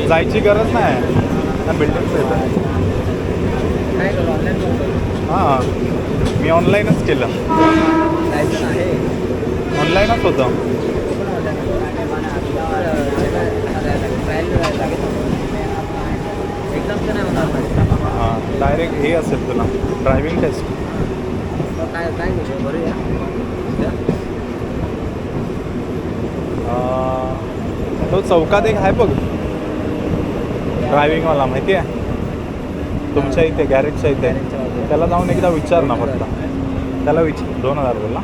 जायची गरज नाही, बिल्डिंग्स येतात. हां, मी ऑनलाईनच केलं. ऑनलाईनच होतं. हां, डायरेक्ट हे असेल तुला ड्रायव्हिंग टेस्ट. तो चौकात एक आहे बघ ड्रायव्हिंगवाला, माहिती आहे तुमच्या इथे गॅरेजच्या इथे. त्याला जाऊन एकदा विचार ना फक्त. त्याला 2000 बोलला.